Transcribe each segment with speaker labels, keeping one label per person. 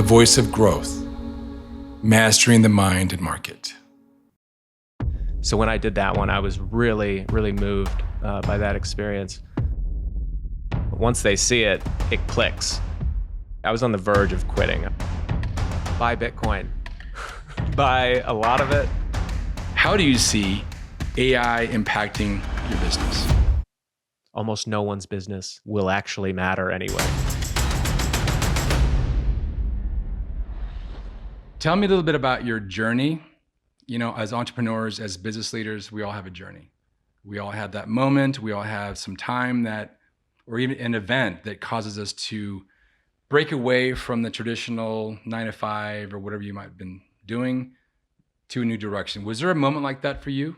Speaker 1: the voice of growth, mastering the mind and market.
Speaker 2: So when I did that one, I was really, really moved by that experience. Once they see it, it clicks. I was on the verge of quitting. Buy Bitcoin. Buy a lot of it.
Speaker 1: How do you see AI impacting your business?
Speaker 2: Almost no one's business will actually matter anyway.
Speaker 1: Tell me a little bit about your journey. You know, as entrepreneurs, as business leaders, we all have a journey. We all have that moment. We all have some time that, or even an event that causes us to break away from the traditional 9 to 5 or whatever you might have been doing to a new direction. Was there a moment like that for you?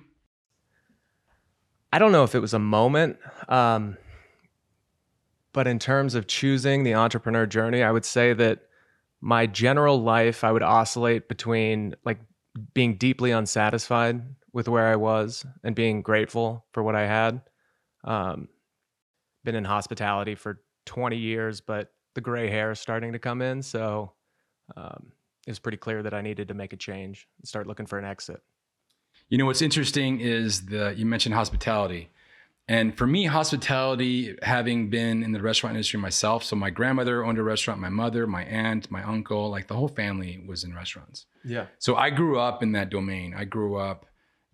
Speaker 2: I don't know if it was a moment, but in terms of choosing the entrepreneur journey, I would say that my general life, I would oscillate between like being deeply unsatisfied with where I was and being grateful for what I had. Been in hospitality for 20 years, but the gray hair is starting to come in. So it was pretty clear that I needed to make a change and start looking for an exit.
Speaker 1: You know, what's interesting is you mentioned hospitality. And for me, hospitality, having been in the restaurant industry myself, so my grandmother owned a restaurant, my mother, my aunt, my uncle, like the whole family was in restaurants.
Speaker 2: Yeah.
Speaker 1: So I grew up in that domain. I grew up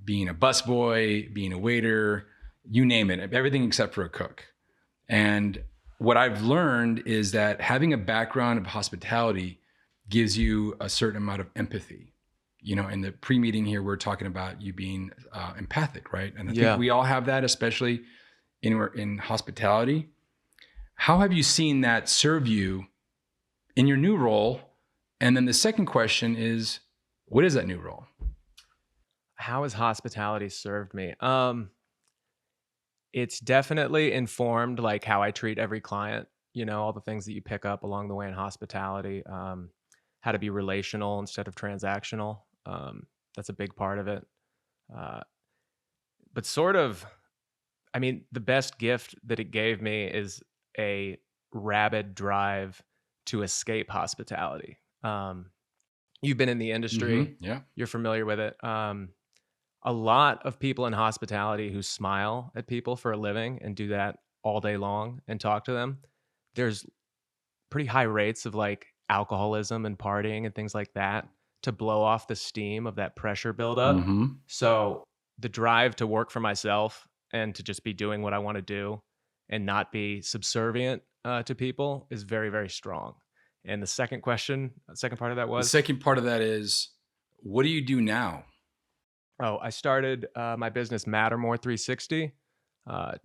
Speaker 1: being a busboy, being a waiter, you name it, everything except for a cook. And what I've learned is that having a background of hospitality gives you a certain amount of empathy. You know, in the pre-meeting here, we're talking about you being empathic, right? And I think we all have that, especially in hospitality. How have you seen that serve you in your new role? And then the second question is, what is that new role?
Speaker 2: How has hospitality served me? It's definitely informed like how I treat every client, you know, all the things that you pick up along the way in hospitality, how to be relational instead of transactional. That's a big part of it. But sort of, I mean, the best gift that it gave me is a rabid drive to escape hospitality. You've been in the industry.
Speaker 1: Yeah.
Speaker 2: You're familiar with it. A lot of people in hospitality who smile at people for a living and do that all day long and talk to them, there's pretty high rates of like alcoholism and partying and things like that to blow off the steam of that pressure buildup.
Speaker 1: Mm-hmm.
Speaker 2: So the drive to work for myself and to just be doing what I want to do and not be subservient to people is very, very strong. And the second part of that was?
Speaker 1: The second part of that is, what do you do now?
Speaker 2: Oh, I started my business Mattermore360.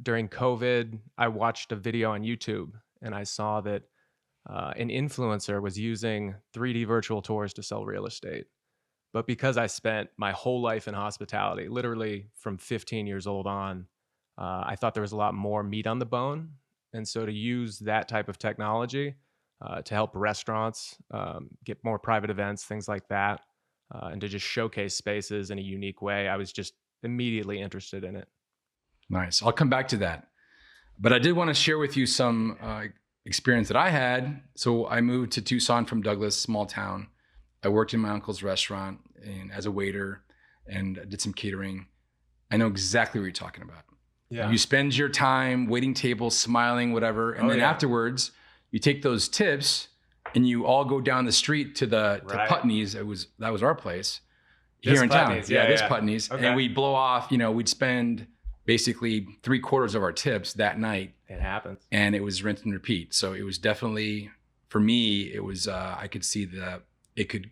Speaker 2: During COVID, I watched a video on YouTube and I saw that an influencer was using 3D virtual tours to sell real estate. But because I spent my whole life in hospitality, literally from 15 years old on, I thought there was a lot more meat on the bone. And so to use that type of technology to help restaurants get more private events, things like that, and to just showcase spaces in a unique way, I was just immediately interested in it.
Speaker 1: Nice. I'll come back to that. But I did want to share with you some experience that I had. So I moved to Tucson from Douglas, small town. I worked in my uncle's restaurant and as a waiter and did some catering. I know exactly what you're talking about.
Speaker 2: Yeah.
Speaker 1: You spend your time waiting tables, smiling, whatever. And then afterwards, you take those tips and you all go down the street to to Putney's. That was our place here in town. This Putney's. Okay. And we'd blow off, you know, we'd spend basically 3/4 of our tips that night.
Speaker 2: It happens.
Speaker 1: And it was rinse and repeat. So it was definitely, for me, it was, I could see that it could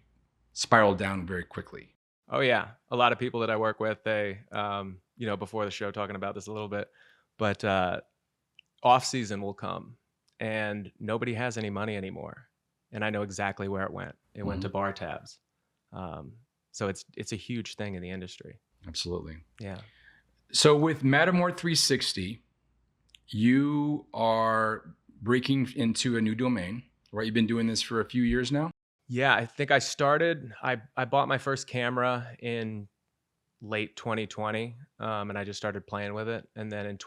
Speaker 1: spiral down very quickly.
Speaker 2: Oh yeah. A lot of people that I work with, they, you know, before the show talking about this a little bit, but off season will come and nobody has any money anymore. And I know exactly where it went. It went to bar tabs. So it's a huge thing in the industry.
Speaker 1: Absolutely.
Speaker 2: Yeah.
Speaker 1: So with Mattermore360, you are breaking into a new domain, right? You've been doing this for a few years now?
Speaker 2: Yeah, I think I bought my first camera in late 2020, and I just started playing with it. And then in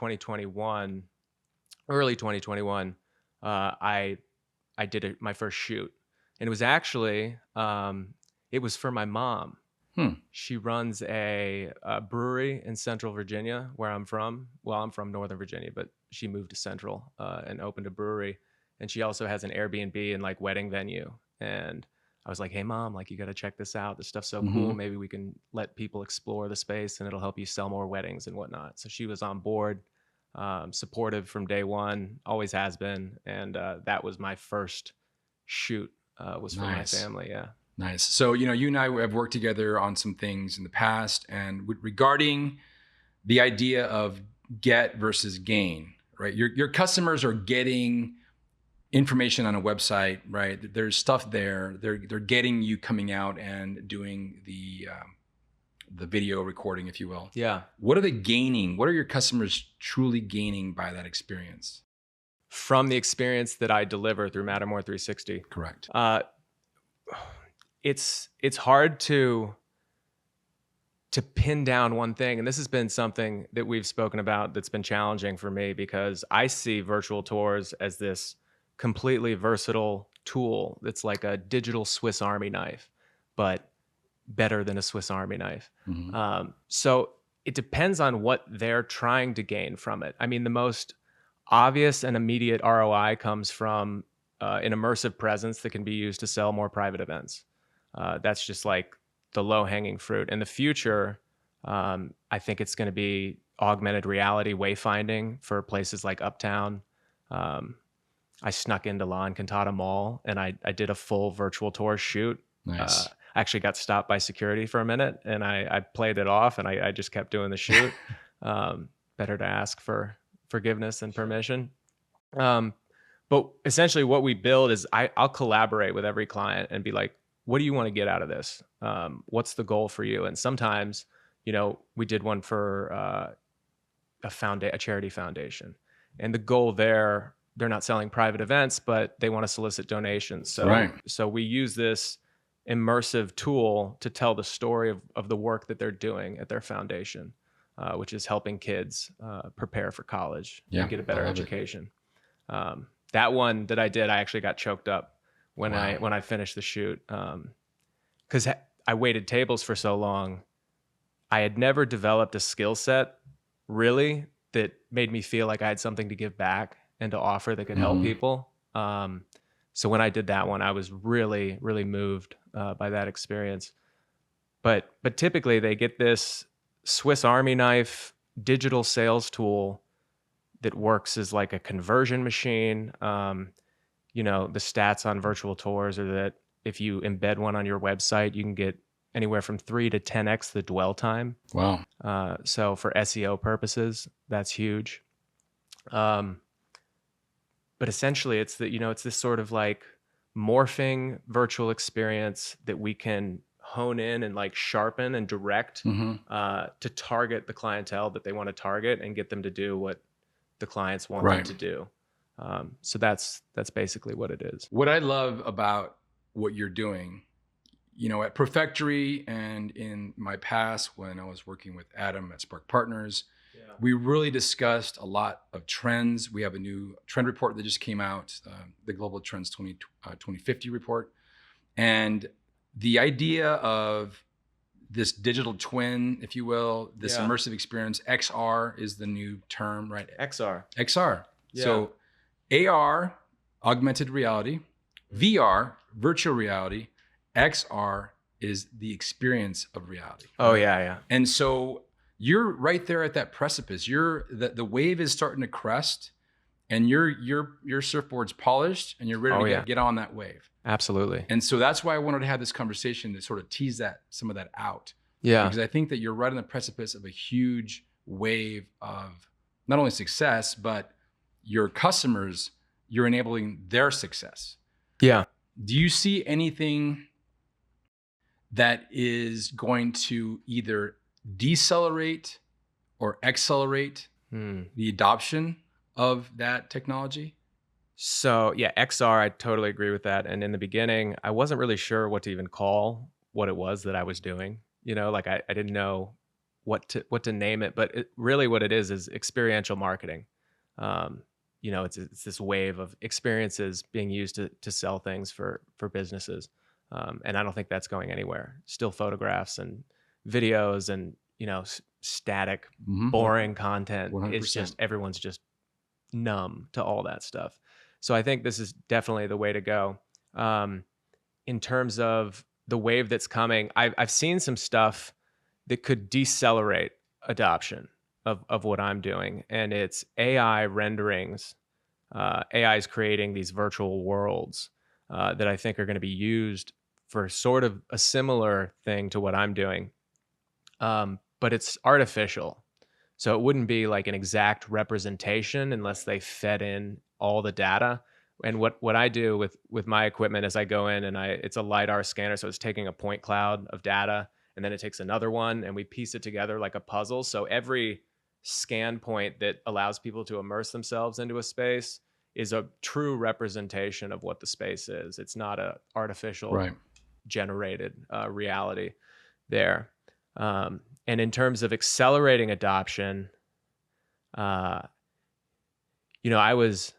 Speaker 2: early 2021, I did my first shoot. And it was actually, it was for my mom.
Speaker 1: Hmm.
Speaker 2: She runs a brewery in Central Virginia, where I'm from. Well, I'm from Northern Virginia, but she moved to Central and opened a brewery. And she also has an Airbnb and like wedding venue. And I was like, "Hey, mom, like you got to check this out. This stuff's so cool.
Speaker 1: Mm-hmm.
Speaker 2: Maybe we can let people explore the space, and it'll help you sell more weddings and whatnot." So she was on board, supportive from day one, always has been. And that was my first shoot. Was for my
Speaker 1: Nice.
Speaker 2: family. Yeah.
Speaker 1: Nice. So, you and I have worked together on some things in the past, and regarding the idea of get versus gain, right? Your customers are getting information on a website, right? There's stuff there. They're getting you coming out and doing the video recording, if you will.
Speaker 2: Yeah.
Speaker 1: What are they gaining? What are your customers truly gaining by that experience?
Speaker 2: From the experience that I deliver through Mattermore360.
Speaker 1: Correct.
Speaker 2: It's hard to pin down one thing, and this has been something that we've spoken about that's been challenging for me, because I see virtual tours as this completely versatile tool that's like a digital Swiss Army knife, but better than a Swiss Army knife.
Speaker 1: Mm-hmm.
Speaker 2: So it depends on what they're trying to gain from it. I mean, the most obvious and immediate ROI comes from an immersive presence that can be used to sell more private events. That's just like the low-hanging fruit. In the future, I think it's going to be augmented reality wayfinding for places like Uptown. I snuck into La Encantada Mall and I did a full virtual tour shoot.
Speaker 1: Nice.
Speaker 2: I actually got stopped by security for a minute, and I played it off, and I just kept doing the shoot. Better to ask for forgiveness and permission. But essentially what we build is I'll collaborate with every client and be like, what do you want to get out of this? What's the goal for you? And sometimes, we did one for a charity foundation, and the goal there, they're not selling private events, but they want to solicit donations. So,
Speaker 1: Right.
Speaker 2: So we use this immersive tool to tell the story of the work that they're doing at their foundation, which is helping kids prepare for college and get a better education. That one that I did, I actually got choked up when I finished the shoot, because I waited tables for so long. I had never developed a skill set really that made me feel like I had something to give back and to offer that could help people. So when I did that one, I was really, really moved by that experience. But typically they get this Swiss Army knife digital sales tool that works as like a conversion machine. The stats on virtual tours are that if you embed one on your website, you can get anywhere from 3 to 10x the dwell time.
Speaker 1: Wow.
Speaker 2: So for SEO purposes, that's huge. But essentially it's it's this sort of like morphing virtual experience that we can hone in and like sharpen and direct to target the clientele that they want to target and get them to do what the clients want them to do. So that's basically what it is.
Speaker 1: What I love about what you're doing, at Perfectory and in my past when I was working with Adam at Spark Partners, we really discussed a lot of trends. We have a new trend report that just came out, the Global Trends 2050 report. And the idea of this digital twin, if you will, this immersive experience, XR is the new term, right?
Speaker 2: XR.
Speaker 1: Yeah. So AR, augmented reality, VR, virtual reality, XR is the experience of reality.
Speaker 2: Oh, yeah.
Speaker 1: And so you're right there at that precipice. The wave is starting to crest, and your surfboard's polished, and you're ready to get on that wave.
Speaker 2: Absolutely.
Speaker 1: And so that's why I wanted to have this conversation to sort of tease some of that out.
Speaker 2: Yeah.
Speaker 1: Because I think that you're right on the precipice of a huge wave of not only success, but your customers, you're enabling their success.
Speaker 2: Yeah.
Speaker 1: Do you see anything that is going to either decelerate or accelerate the adoption of that technology?
Speaker 2: So yeah, XR, I totally agree with that. And in the beginning, I wasn't really sure what to even call what it was that I was doing. Like I didn't know what to name it, but really what it is experiential marketing. it's this wave of experiences being used to sell things for businesses. And I don't think that's going anywhere. Still photographs and videos and, static, boring content is
Speaker 1: 100%.
Speaker 2: just, everyone's just numb to all that stuff. So I think this is definitely the way to go. In terms of the wave that's coming, I've seen some stuff that could decelerate adoption of what I'm doing. And it's AI renderings. AI is creating these virtual worlds that I think are going to be used for sort of a similar thing to what I'm doing. But it's artificial. So it wouldn't be like an exact representation unless they fed in all the data. And what I do with my equipment is I go in and it's a LiDAR scanner. So it's taking a point cloud of data, and then it takes another one, and we piece it together like a puzzle. So every scan point that allows people to immerse themselves into a space is a true representation of what the space is. It's not a artificial generated reality there. And in terms of accelerating adoption, I was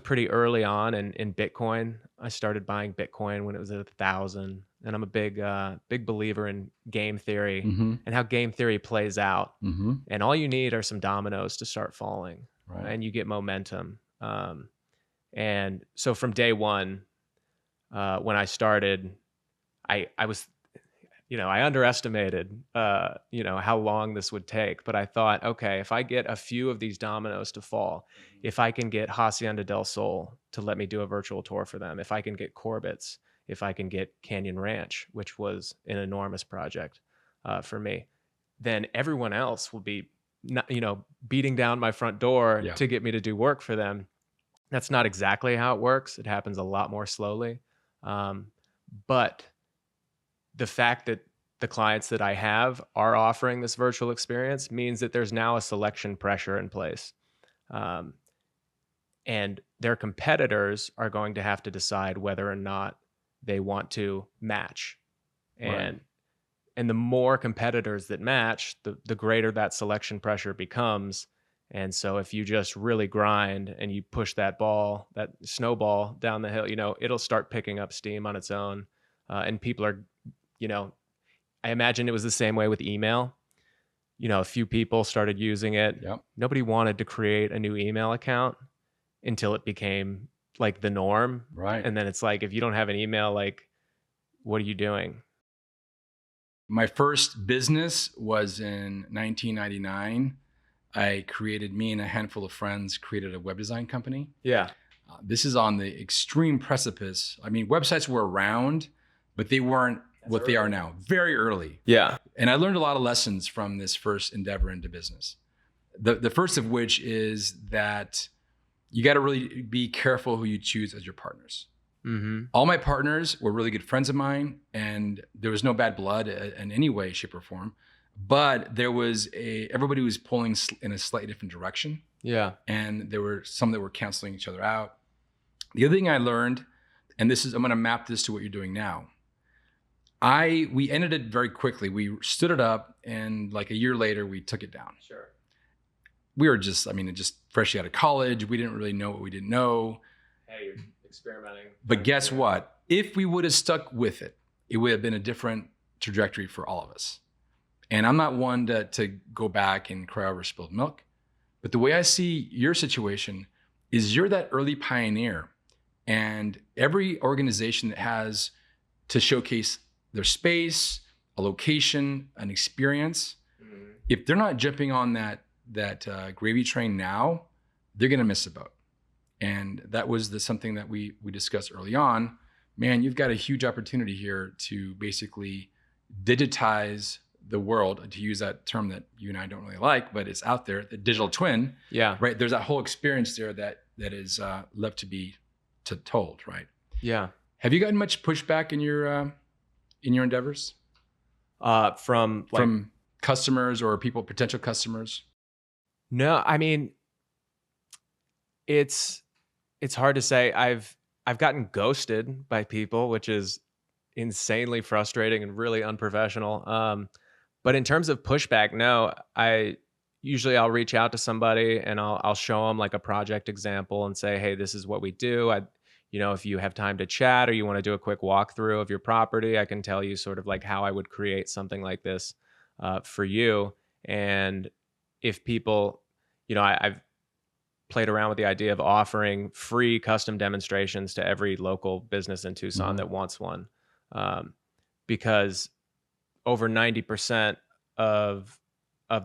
Speaker 2: pretty early on in Bitcoin. I started buying Bitcoin when it was at 1,000, and I'm a big believer in game theory and how game theory plays out. And all you need are some dominoes to start falling, and you get momentum. And so from day one, when I started, I was, I underestimated, how long this would take. But I thought, okay, if I get a few of these dominoes to fall, if I can get Hacienda del Sol to let me do a virtual tour for them, if I can get Corbett's, if I can get Canyon Ranch, which was an enormous project for me, then everyone else will be, beating down my front door to get me to do work for them. That's not exactly how it works. It happens a lot more slowly. But the fact that the clients that I have are offering this virtual experience means that there's now a selection pressure in place. And their competitors are going to have to decide whether or not they want to match. And the more competitors that match, the greater that selection pressure becomes. And so if you just really grind and you push that snowball down the hill, it'll start picking up steam on its own. And people are, I imagine it was the same way with email. A few people started using it. Nobody wanted to create a new email account until it became like the norm. And then it's like, if you don't have an email, like, what are you doing?
Speaker 1: My first business was in 1999. Me and a handful of friends created a web design company. This is on the extreme precipice. I mean, websites were around, but they weren't what they are now. Very early. And I learned a lot of lessons from this first endeavor into business. The first of which is that you got to really be careful who you choose as your partners. All my partners were really good friends of mine, and there was no bad blood in any way, shape, or form. But there was everybody was pulling in a slightly different direction. And there were some that were canceling each other out. The other thing I learned, and I'm going to map this to what you're doing now. We ended it very quickly. We stood it up, and like a year later, we took it down. We were just freshly out of college. We didn't really know what we didn't know.
Speaker 2: Hey, you're experimenting.
Speaker 1: But guess what? If we would have stuck with it, it would have been a different trajectory for all of us. And I'm not one to go back and cry over spilled milk. But the way I see your situation is you're that early pioneer. And every organization that has to showcase their space, a location, an experience, if they're not jumping on that gravy train now, they're going to miss a boat. And that was something that we discussed early on. Man, you've got a huge opportunity here to basically digitize the world, to use that term that you and I don't really like, but it's out there, the digital twin. Right. There's that whole experience there that is left to be told, right? Have you gotten much pushback in your endeavors? From customers or potential customers?
Speaker 2: No, I mean, it's hard to say. I've gotten ghosted by people, which is insanely frustrating and really unprofessional. But in terms of pushback, no, usually I'll reach out to somebody and I'll show them like a project example and say, hey, this is what we do. If you have time to chat or you want to do a quick walkthrough of your property, I can tell you sort of like how I would create something like this for you. And if people, I've played around with the idea of offering free custom demonstrations to every local business in Tucson that wants one, because over 90% of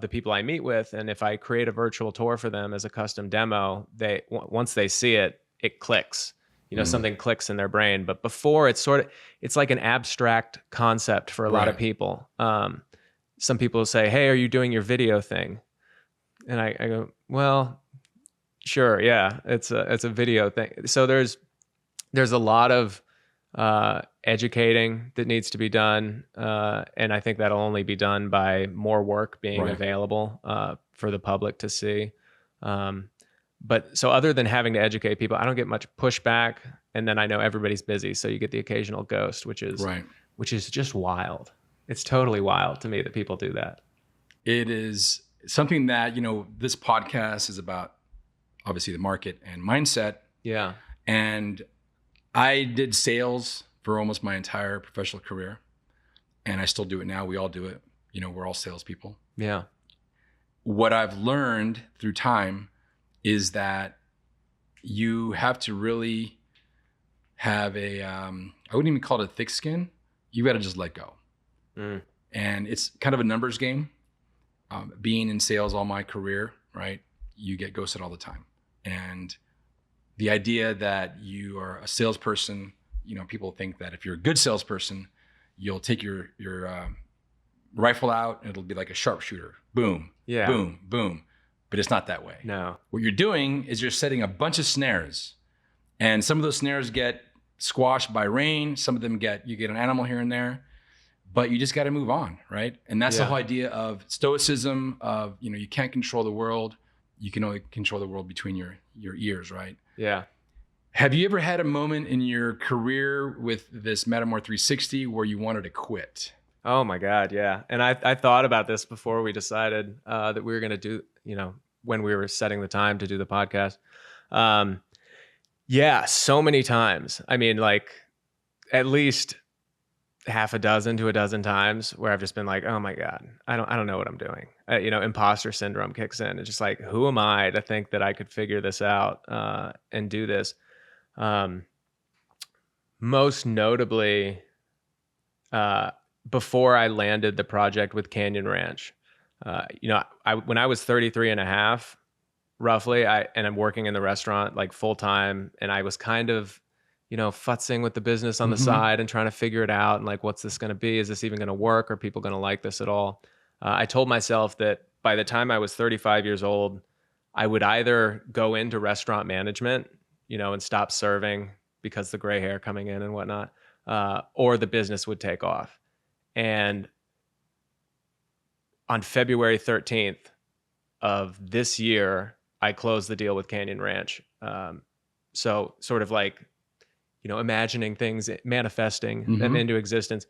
Speaker 2: the people I meet with, and if I create a virtual tour for them as a custom demo, once they see it, it clicks. Something clicks in their brain. But before, it's like an abstract concept for a lot of people. Some people will say, hey, are you doing your video thing? And I go, well, sure, yeah, it's a video thing. So there's a lot of educating that needs to be done, and I think that'll only be done by more work being available for the public to see. But so other than having to educate people, I don't get much pushback, and then I know everybody's busy, so you get the occasional ghost, which is just wild. It's totally wild to me that people do that.
Speaker 1: It is something that, this podcast is about, obviously, the market and mindset.
Speaker 2: Yeah.
Speaker 1: And I did sales for almost my entire professional career, and I still do it now. We all do it. We're all salespeople.
Speaker 2: Yeah.
Speaker 1: What I've learned through time is that you have to really have I wouldn't even call it a thick skin. You got to just let go. And it's kind of a numbers game. Being in sales all my career, right? You get ghosted all the time. And the idea that you are a salesperson, people think that if you're a good salesperson, you'll take your rifle out and it'll be like a sharpshooter. Boom, boom, boom. But it's not that way.
Speaker 2: No.
Speaker 1: What you're doing is you're setting a bunch of snares, and some of those snares get squashed by rain. Some of them you get an animal here and there, but you just got to move on, right? And that's the whole idea of Stoicism of, you can't control the world. You can only control the world between your ears, right?
Speaker 2: Yeah.
Speaker 1: Have you ever had a moment in your career with this Mattermore360 where you wanted to quit?
Speaker 2: Oh my God, yeah. And I thought about this before we decided that we were going to do, when we were setting the time to do the podcast. Yeah, so many times. I mean, like at least half a dozen to a dozen times where I've just been like, oh my God, I don't know what I'm doing. Imposter syndrome kicks in. It's just like, who am I to think that I could figure this out and do this? Most notably, before I landed the project with Canyon Ranch, when I was 33 and a half, roughly, and I'm working in the restaurant like full time, and I was kind of, futzing with the business on the side and trying to figure it out. And like, what's this going to be? Is this even going to work? Are people going to like this at all? I told myself that by the time I was 35 years old, I would either go into restaurant management, and stop serving because the gray hair coming in and whatnot, or the business would take off. And on February 13th of this year, I closed the deal with Canyon Ranch. So sort of like, imagining things, manifesting them into existence.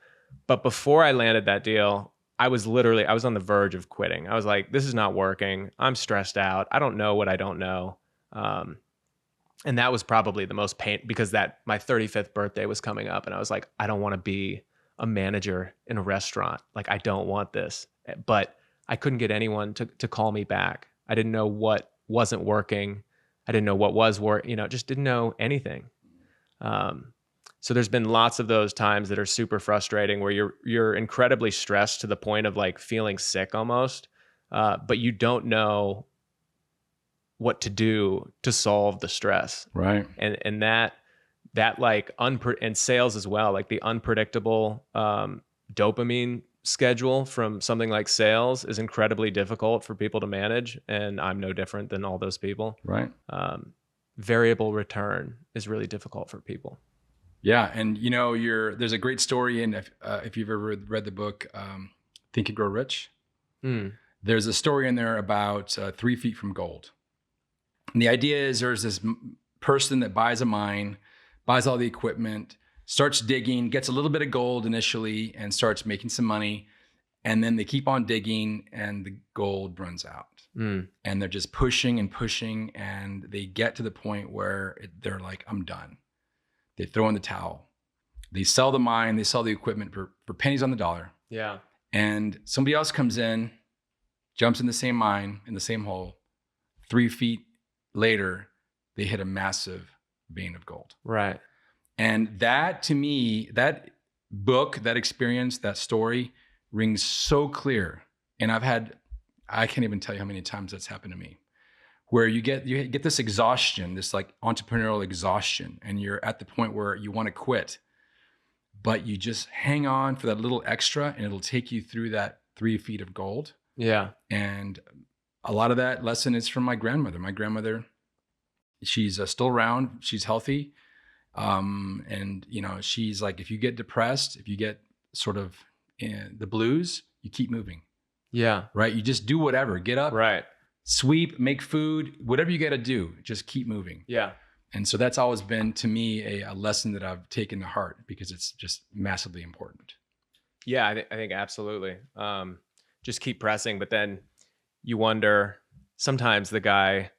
Speaker 2: But before I landed that deal, I was on the verge of quitting. I was like, this is not working. I'm stressed out. I don't know what I don't know. And that was probably the most pain, because my 35th birthday was coming up, and I was like, I don't want to be a manager in a restaurant. Like, I don't want this. But I couldn't get anyone to call me back. I didn't know what wasn't working. I didn't know what was working, just didn't know anything. So there's been lots of those times that are super frustrating where you're incredibly stressed to the point of like feeling sick almost, but you don't know what to do to solve the stress.
Speaker 1: Right.
Speaker 2: And that like and sales as well, like the unpredictable dopamine schedule from something like sales is incredibly difficult for people to manage, and I'm no different than all those people.
Speaker 1: Right.
Speaker 2: Variable return is really difficult for people.
Speaker 1: Yeah, and there's a great story in if you've ever read the book Think and Grow Rich. There's a story in there about 3 feet from gold, and the idea is there's this person that buys a mine, buys all the equipment, starts digging, gets a little bit of gold initially, and starts making some money, and then they keep on digging, and the gold runs out. and they're just pushing and pushing, and they get to the point where they're like, I'm done. They throw in the towel. They sell the mine, they sell the equipment for pennies on the dollar.
Speaker 2: Yeah.
Speaker 1: And somebody else comes in, jumps in the same mine, in the same hole. 3 feet later, they hit a massive vein of gold.
Speaker 2: Right.
Speaker 1: And that, to me, that book, that experience, that story rings so clear. And I can't even tell you how many times that's happened to me, where you get this exhaustion, this like entrepreneurial exhaustion, and you're at the point where you want to quit, but you just hang on for that little extra, and it'll take you through that 3 feet of gold.
Speaker 2: Yeah.
Speaker 1: And a lot of that lesson is from my grandmother. My grandmother, she's still around. She's healthy. And she's like, if you get depressed, if you get sort of the blues, you keep moving.
Speaker 2: Yeah.
Speaker 1: Right. You just do whatever, get up,
Speaker 2: Right.
Speaker 1: sweep, make food, whatever you got to do, just keep moving.
Speaker 2: Yeah.
Speaker 1: And so that's always been, to me, a lesson that I've taken to heart, because it's just massively important.
Speaker 2: Yeah, I think absolutely. Just keep pressing, but then you wonder, sometimes the guy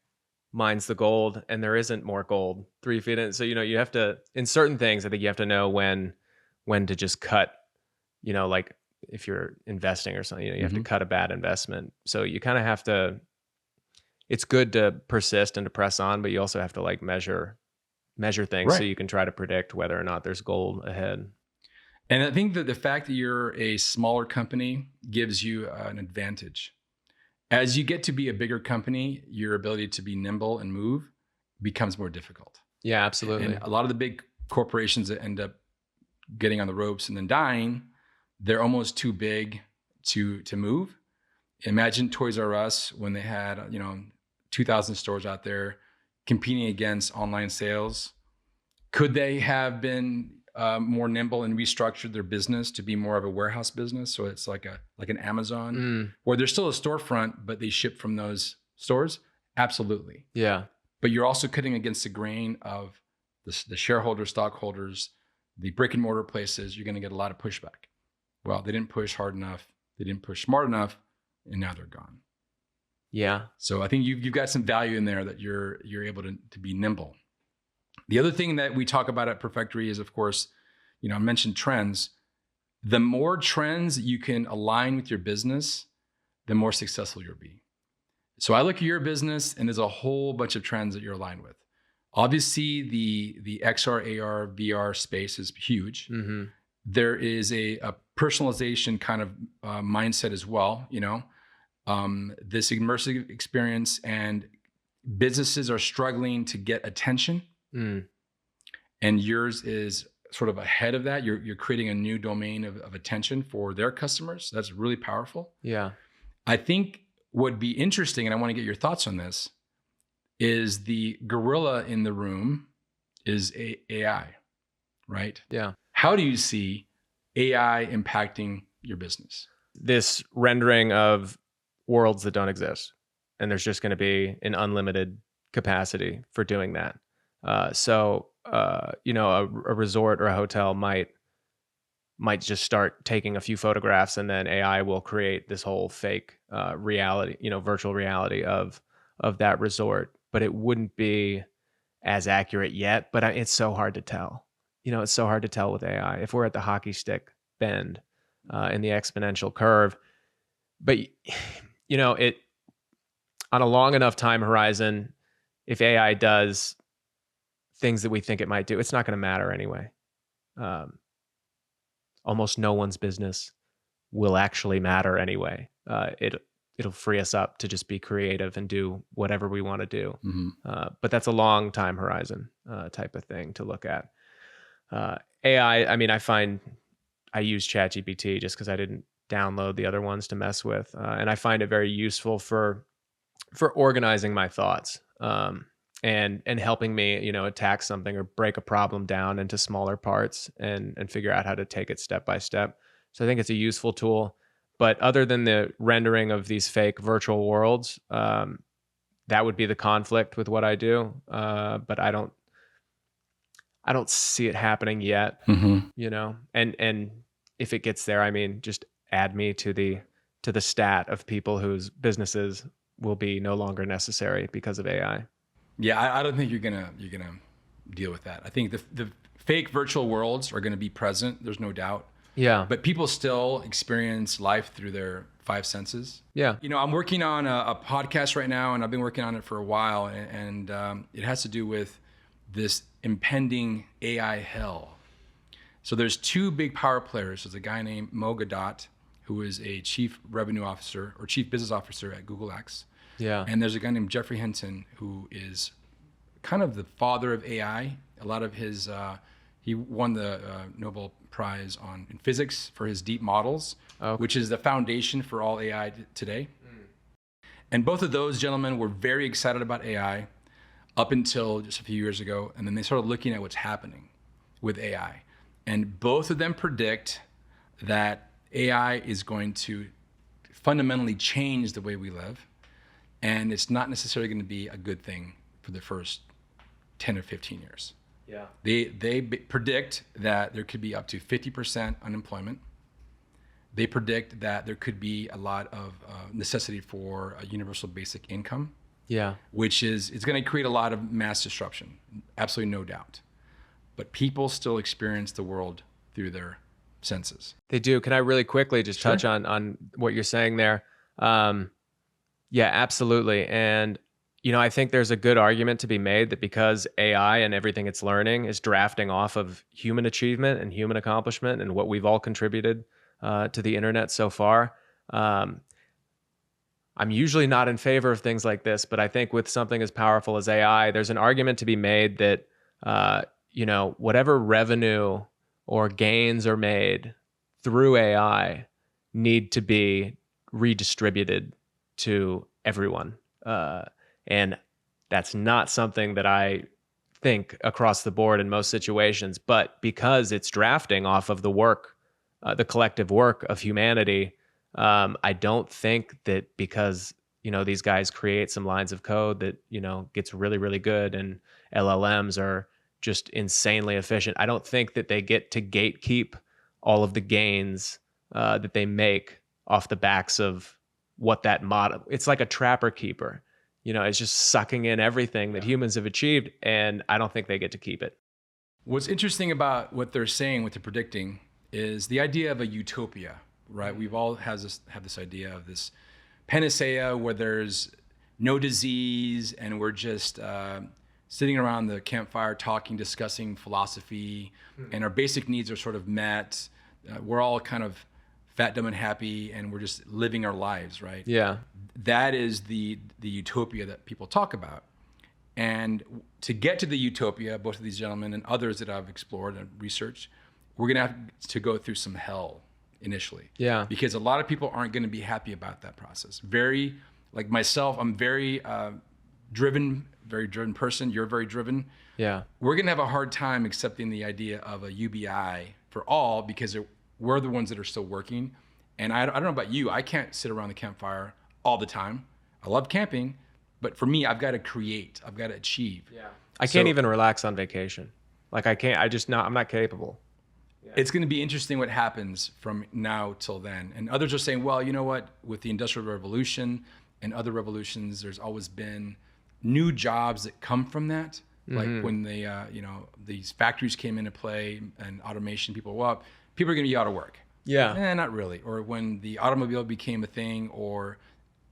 Speaker 2: mines the gold and there isn't more gold 3 feet in. So, you have to, in certain things, I think you have to know when to just cut, like if you're investing or something, you have to cut a bad investment. So you kind of have to, it's good to persist and to press on, but you also have to like measure things,
Speaker 1: Right.
Speaker 2: so you can try to predict whether or not there's gold ahead.
Speaker 1: And I think that the fact that you're a smaller company gives you an advantage. As you get to be a bigger company, your ability to be nimble and move becomes more difficult.
Speaker 2: Yeah, absolutely.
Speaker 1: And a lot of the big corporations that end up getting on the ropes and then dying, they're almost too big to move. Imagine Toys R Us when they had 2,000 stores out there competing against online sales. Could they have been more nimble and restructured their business to be more of a warehouse business? So it's like an Amazon, where there's still a storefront, but they ship from those stores. Absolutely.
Speaker 2: Yeah.
Speaker 1: But you're also cutting against the grain of the shareholders, stockholders, the brick and mortar places. You're going to get a lot of pushback. Well, they didn't push hard enough. They didn't push smart enough, and now they're gone.
Speaker 2: Yeah.
Speaker 1: So I think you've got some value in there that you're able to be nimble. The other thing that we talk about at Perfectory is, of course, I mentioned trends. The more trends you can align with your business, the more successful you'll be. So I look at your business, and there's a whole bunch of trends that you're aligned with. Obviously, the XR, AR, VR space is huge. Mm-hmm. There is a personalization kind of mindset as well. This immersive experience, and businesses are struggling to get attention. And yours is sort of ahead of that. You're creating a new domain of attention for their customers. That's really powerful.
Speaker 2: Yeah.
Speaker 1: I think what would be interesting, and I want to get your thoughts on this, is the gorilla in the room is AI, right?
Speaker 2: Yeah.
Speaker 1: How do you see AI impacting your business?
Speaker 2: This rendering of worlds that don't exist, and there's just going to be an unlimited capacity for doing that. So a resort or a hotel might just start taking a few photographs, and then AI will create this whole fake reality, virtual reality of that resort. But it wouldn't be as accurate yet. But it's so hard to tell. It's so hard to tell with AI. If we're at the hockey stick bend in the exponential curve, but it on a long enough time horizon, if AI does things that we think it might do, it's not going to matter anyway. Almost no one's business will actually matter anyway. It'll free us up to just be creative and do whatever we want to do. Mm-hmm. But that's a long time horizon type of thing to look at. AI, I mean, I use ChatGPT just because I didn't download the other ones to mess with, and I find it very useful for organizing my thoughts. And helping me, attack something or break a problem down into smaller parts and figure out how to take it step by step. So I think it's a useful tool. But other than the rendering of these fake virtual worlds, that would be the conflict with what I do. But I don't see it happening yet. Mm-hmm. And if it gets there, I mean, just add me to the stat of people whose businesses will be no longer necessary because of AI.
Speaker 1: Yeah, I don't think you're gonna deal with that. I think the fake virtual worlds are gonna be present. There's no doubt.
Speaker 2: Yeah.
Speaker 1: But people still experience life through their five senses.
Speaker 2: Yeah.
Speaker 1: You know, I'm working on a podcast right now, and I've been working on it for a while, and it has to do with this impending AI hell. So there's two big power players. There's a guy named Mo Gadot, who is a chief revenue officer or chief business officer at Google X.
Speaker 2: Yeah.
Speaker 1: And there's a guy named Jeffrey Hinton, who is kind of the father of AI. A lot of his, he won the Nobel Prize in physics for his deep models, which is the foundation for all AI today. And both of those gentlemen were very excited about AI up until just a few years ago. And then they started looking at what's happening with AI. And both of them predict that AI is going to fundamentally change the way we live. And it's not necessarily going to be a good thing for the first 10 or 15 years.
Speaker 2: Yeah.
Speaker 1: They predict that there could be up to 50% unemployment. They predict that there could be a lot of necessity for a universal basic income.
Speaker 2: Yeah.
Speaker 1: Which is, it's going to create a lot of mass disruption, absolutely no doubt. But people still experience the world through their senses.
Speaker 2: They do. Can I really quickly just touch on what you're saying there? Yeah, absolutely. And I think there's a good argument to be made that because AI and everything it's learning is drafting off of human achievement and human accomplishment and what we've all contributed to the internet so far, I'm usually not in favor of things like this, but I think with something as powerful as AI, there's an argument to be made that, whatever revenue or gains are made through AI need to be redistributed to everyone. And that's not something that I think across the board in most situations, but because it's drafting off of the work, the collective work of humanity, I don't think that because, these guys create some lines of code that, gets really, really good and LLMs are just insanely efficient. I don't think that they get to gatekeep all of the gains that they make off the backs of what that model, it's like a trapper keeper, it's just sucking in everything that humans have achieved. And I don't think they get to keep it.
Speaker 1: What's interesting about what they're saying, what they're predicting, is the idea of a utopia, right? We've all have this idea of this panacea where there's no disease and we're just sitting around the campfire talking, discussing philosophy, and our basic needs are sort of met. We're all kind of fat, dumb, and happy, and we're just living our lives, right?
Speaker 2: Yeah.
Speaker 1: That is the utopia that people talk about. And to get to the utopia, both of these gentlemen and others that I've explored and researched, we're going to have to go through some hell initially.
Speaker 2: Yeah.
Speaker 1: Because a lot of people aren't going to be happy about that process. Very, like myself, I'm very driven person. You're very driven.
Speaker 2: Yeah.
Speaker 1: We're going to have a hard time accepting the idea of a UBI for all because we're the ones that are still working. And I don't know about you. I can't sit around the campfire all the time. I love camping, but for me, I've got to create. I've got to achieve.
Speaker 2: Yeah. I can't even relax on vacation. Like I'm not capable.
Speaker 1: Yeah. It's going to be interesting what happens from now till then. And others are saying, well, you know what? With the Industrial Revolution and other revolutions, there's always been new jobs that come from that. Like when these factories came into play and automation, people are going to be out of work.
Speaker 2: Yeah.
Speaker 1: Not really. Or when the automobile became a thing or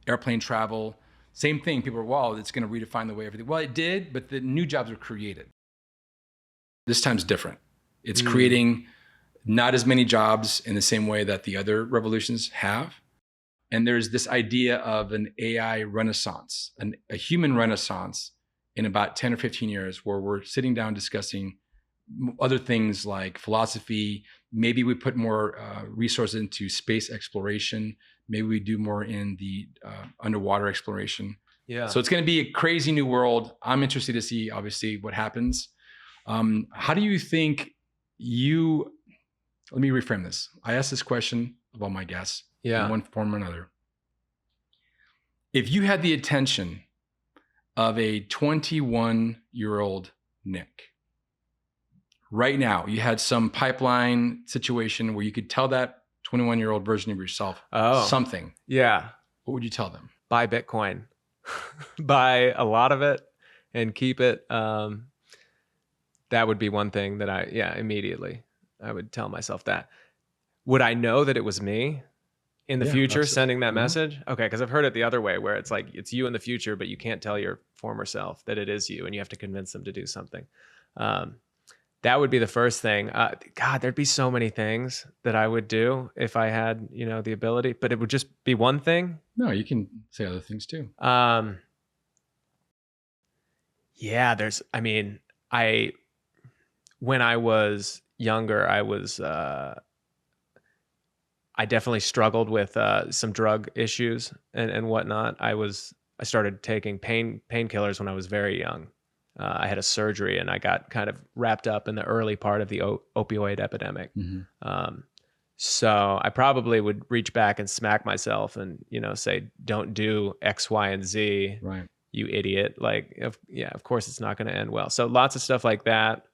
Speaker 1: airplane travel, same thing. People were, it's going to redefine the way everything. Well, it did, but the new jobs were created. This time's different. It's creating not as many jobs in the same way that the other revolutions have. And there's this idea of an AI renaissance, a human renaissance in about 10 or 15 years where we're sitting down discussing other things like philosophy. Maybe we put more resources into space exploration. Maybe we do more in the underwater exploration.
Speaker 2: Yeah.
Speaker 1: So it's going to be a crazy new world. I'm interested to see, obviously, what happens. How do you think let me reframe this. I asked this question of all my guests in one form or another. If you had the attention of a 21-year-old Nick, right now, you had some pipeline situation where you could tell that 21-year-old version of yourself something.
Speaker 2: Yeah.
Speaker 1: What would you tell them?
Speaker 2: Buy Bitcoin. buy a lot of it and keep it. That would be one thing that immediately I would tell myself that. Would I know that it was me in the
Speaker 1: Yeah,
Speaker 2: future
Speaker 1: absolutely.
Speaker 2: sending that message? Okay, because I've heard it the other way where it's like it's you in the future, but you can't tell your former self that it is you, and you have to convince them to do something. That would be the first thing. God, there'd be so many things that I would do if I had, the ability, but it would just be one thing.
Speaker 1: No, you can say other things too.
Speaker 2: Yeah, when I was younger, I definitely struggled with some drug issues and whatnot. I started taking painkillers when I was very young. I had a surgery and I got kind of wrapped up in the early part of the opioid epidemic. So I probably would reach back and smack myself and, say, don't do X, Y, and Z,
Speaker 1: Right.
Speaker 2: you idiot. Like, of course it's not going to end well. So lots of stuff like that.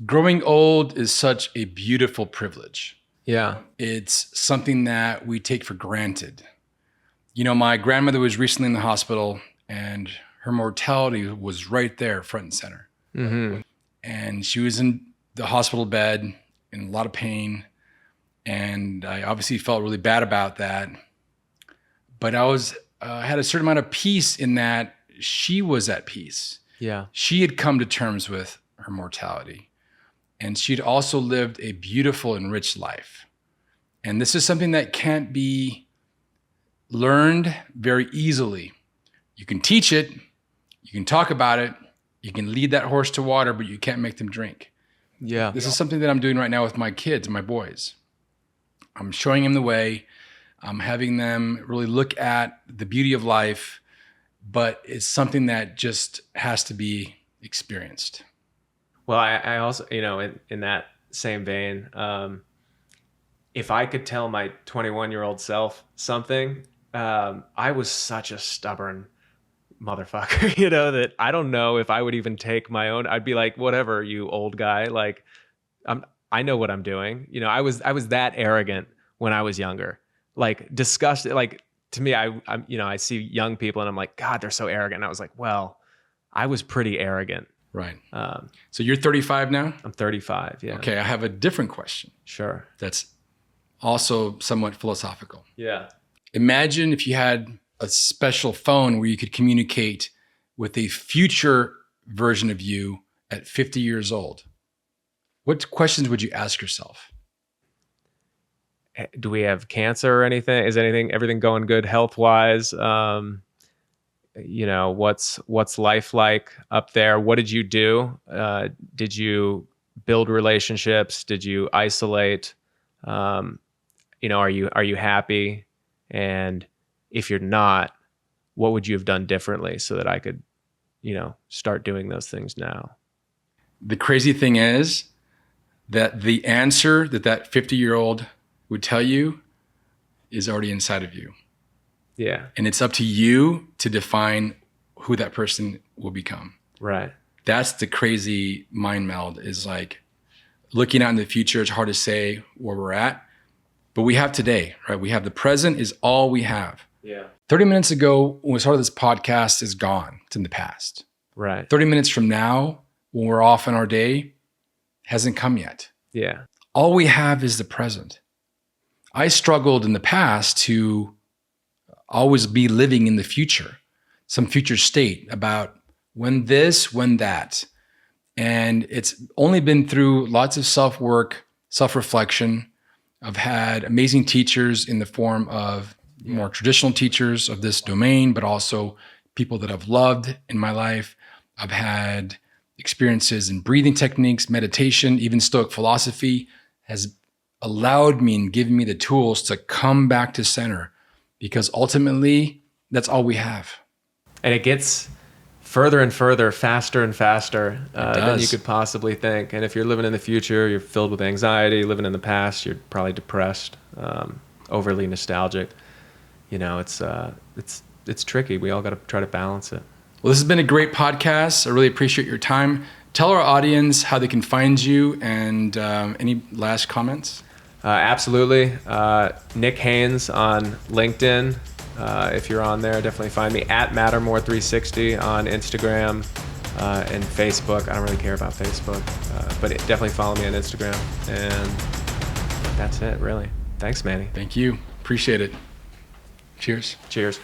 Speaker 1: Growing old is such a beautiful privilege.
Speaker 2: Yeah.
Speaker 1: It's something that we take for granted. My grandmother was recently in the hospital and her mortality was right there, front and center.
Speaker 2: Mm-hmm.
Speaker 1: And she was in the hospital bed in a lot of pain. And I obviously felt really bad about that. But I had a certain amount of peace in that she was at peace.
Speaker 2: Yeah.
Speaker 1: She had come to terms with her mortality. And she'd also lived a beautiful and rich life. And this is something that can't be learned very easily. You can teach it, you can talk about it, you can lead that horse to water, but you can't make them drink.
Speaker 2: Yeah.
Speaker 1: This is something that I'm doing right now with my kids, my boys. I'm showing them the way. I'm having them really look at the beauty of life, but it's something that just has to be experienced.
Speaker 2: Well, I also, in that same vein, if I could tell my 21-year-old self something, I was such a stubborn motherfucker, that I don't know if I would even take my own. I'd be like, whatever, you old guy. Like, I know what I'm doing. I was that arrogant when I was younger. Like, disgusted. Like, to me, I see young people and I'm like, God, they're so arrogant. And I was like, well, I was pretty arrogant.
Speaker 1: Right. So you're 35 now?
Speaker 2: I'm 35. Yeah.
Speaker 1: Okay. I have a different question.
Speaker 2: Sure.
Speaker 1: That's also somewhat philosophical.
Speaker 2: Yeah.
Speaker 1: Imagine if you had a special phone where you could communicate with a future version of you at 50 years old. What questions would you ask yourself?
Speaker 2: Do we have cancer or anything? Is everything going good health-wise? What's life like up there? What did you do? Did you build relationships? Did you isolate? Are you happy? And if you're not, what would you have done differently so that I could, start doing those things now?
Speaker 1: The crazy thing is that the answer that 50-year-old would tell you is already inside of you.
Speaker 2: Yeah.
Speaker 1: And it's up to you to define who that person will become.
Speaker 2: Right.
Speaker 1: That's the crazy mind meld, is like looking out in the future. It's hard to say where we're at, but we have today, right? We have the present is all we have.
Speaker 2: Yeah.
Speaker 1: 30 minutes ago, when we started this podcast, is gone. It's in the past.
Speaker 2: Right.
Speaker 1: 30 minutes from now, when we're off on our day, hasn't come yet.
Speaker 2: Yeah.
Speaker 1: All we have is the present. I struggled in the past to always be living in the future, some future state about when this, when that. And it's only been through lots of self-work, self-reflection. I've had amazing teachers in the form of more traditional teachers of this domain, but also people that I've loved in my life. I've had experiences in breathing techniques, meditation, even Stoic philosophy has allowed me and given me the tools to come back to center, because ultimately that's all we have.
Speaker 2: And it gets further and further, faster and faster than you could possibly think. And if you're living in the future, you're filled with anxiety. Living in the past, you're probably depressed, overly nostalgic. It's tricky. We all got to try to balance it.
Speaker 1: Well, this has been a great podcast. I really appreciate your time. Tell our audience how they can find you, and any last comments?
Speaker 2: Absolutely. Nick Haines on LinkedIn. If you're on there, definitely find me at Mattermore360 on Instagram and Facebook. I don't really care about Facebook, but definitely follow me on Instagram. And that's it, really. Thanks, Manny.
Speaker 1: Thank you. Appreciate it. Cheers.
Speaker 2: Cheers.